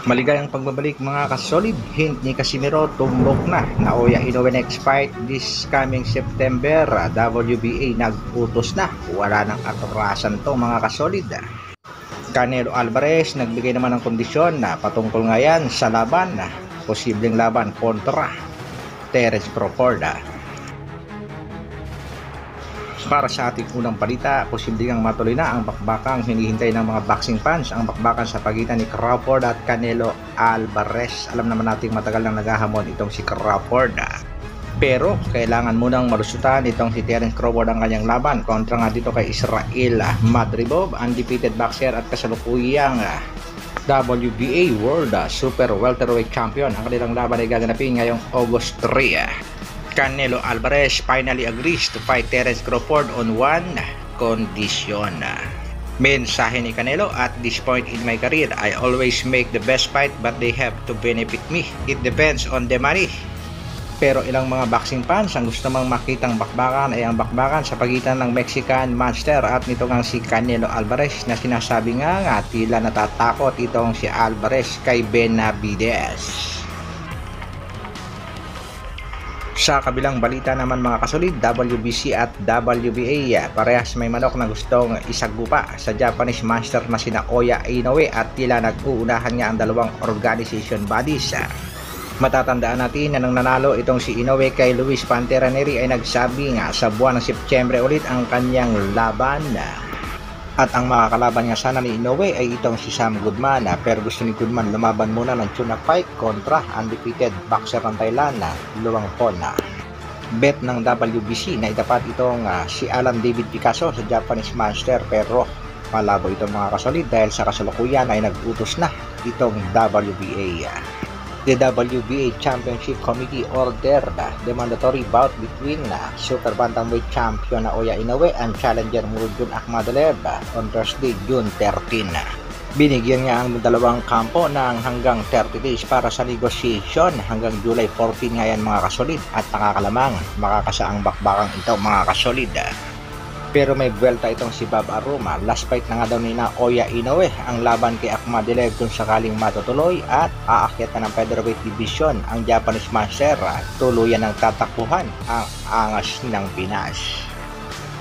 Maligayang pagbabalik mga kasolid, hint ni Casimiro tumbok na Naoya Inoue next fight this coming September. WBA nag-utos na, wala nang atrasan to mga kasolid. Canelo Alvarez nagbigay naman ng kondisyon na patungkol nga yan sa laban, posibleng laban kontra Terence Crawford. Para sa ating unang balita, posibleng matuloy na ang bakbakang hinihintay ng mga boxing fans, ang bakbakan sa pagitan ni Crawford at Canelo Alvarez. Alam naman natin matagal nang naghahamon itong si Crawford, pero kailangan munang malusutan itong si Terence Crawford ang kanyang laban kontra nga dito kay Israel Madribov, undefeated boxer at kasalukuyang WBA World Super Welterweight Champion. Ang kanilang laban ay gaganapin ngayong August 3. Canelo Alvarez finally agrees to fight Terence Crawford on one condition. Mensahe ni Canelo: at this point in my career, I always make the best fight but they have to benefit me. It depends on the money. Pero ilang mga boxing fans ang gusto mang makitang bakbakan ay ang bakbakan sa pagitan ng Mexican Monster at nito ngang si Canelo Alvarez, na sinasabi nga tila natatakot itong si Alvarez kay Benavidez. Sa kabilang balita naman mga kasolid, WBC at WBA parehas may manok na gustong isagupa sa Japanese Monster na sina Naoya Inoue at tila nag-uunahan nga ang dalawang organization bodies. Matatandaan natin na nang nanalo itong si Inoue kay Luis Pantera Neri ay nagsabi nga sa buwan ng Setyembre ulit ang kanyang laban. At ang makakalaban nga sana ni Inoue ay itong si Sam Goodman, pero gusto ni Goodman lumaban muna ng tune-up fight kontra undefeated boxer ng Thailand Luang Pon. Bet ng WBC na itapat itong si Alan David Picasso sa Japanese Monster, pero malabo itong mga kasolid dahil sa kasalukuyan ay nag-utos na itong WBA. The WBA Championship Committee ordered the mandatory bout between Super Bantamweight Champion Naoya Inoue and challenger Murodjon Akhmadaliev on Thursday, June 13. Binigyan niya ang dalawang kampo ng hanggang 30 days para sa negotiation hanggang July 14 ngayon mga kasolid, at nakakalamang makakasaang bakbakang ito mga kasolid. Pero may buwelta itong si Bob Aruma. Last fight na nga daw ni Naoya Inoue ang laban kay Akhmadaliev kung sakaling matutuloy at aakyat na ng featherweight division ang Japanese Monster. Tuluyan ng tatakbuhan ang angas ng Pinas.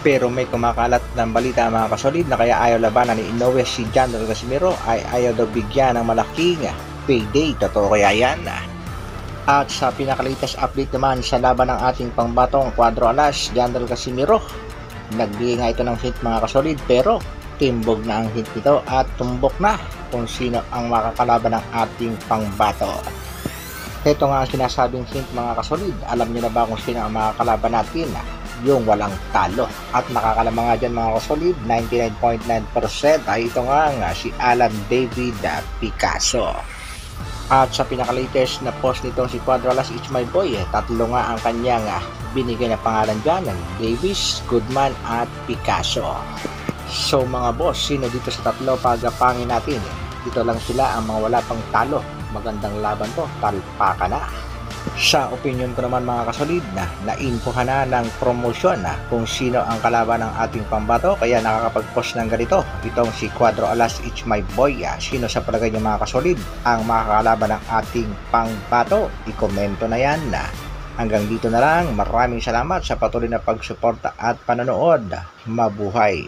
Pero may kumakalat ng balita mga kasolid na kaya ayaw labanan ni Inoue si Jandel Casimiro ay ayaw daw bigyan ng malaking payday. Totoo kaya yan? At sa pinakalitas update naman sa laban ng ating pangbatong Cuadro Alas, Jandel Casimiro, nagbigay nga ito ng hint mga kasolid, pero timbog na ang hint nito at tumbok na kung sino ang makakalaban ng ating pangbato. Ito nga ang sinasabing hint mga kasolid. Alam niyo na ba kung sino ang makakalaban natin? Yung walang talo. At nakakalamang nga dyan mga kasolid, 99.9% ay ito nga si Alan David Picasso. At sa pinaka-latest na post nitong si Cuadro Alas, It's My Boy, tatlo nga ang kanyang binigay na pangalan dyan, Davis, Goodman at Picasso. So mga boss, sino dito sa tatlo pagapangin natin? Dito lang sila ang mga wala pang talo. Magandang laban to, talpakan na. Sa opinion ko naman mga kasolid, na-infohan na ng promosyon kung sino ang kalaban ng ating pambato, kaya nakakapag-post ng ganito itong si Cuadro Alas, It's My Boy. Sino sa palagay niyo mga kasolid ang makakalaban ng ating pangbato? I-komento na yan. Hanggang dito na lang, maraming salamat sa patuloy na pagsuporta at panonood. Mabuhay!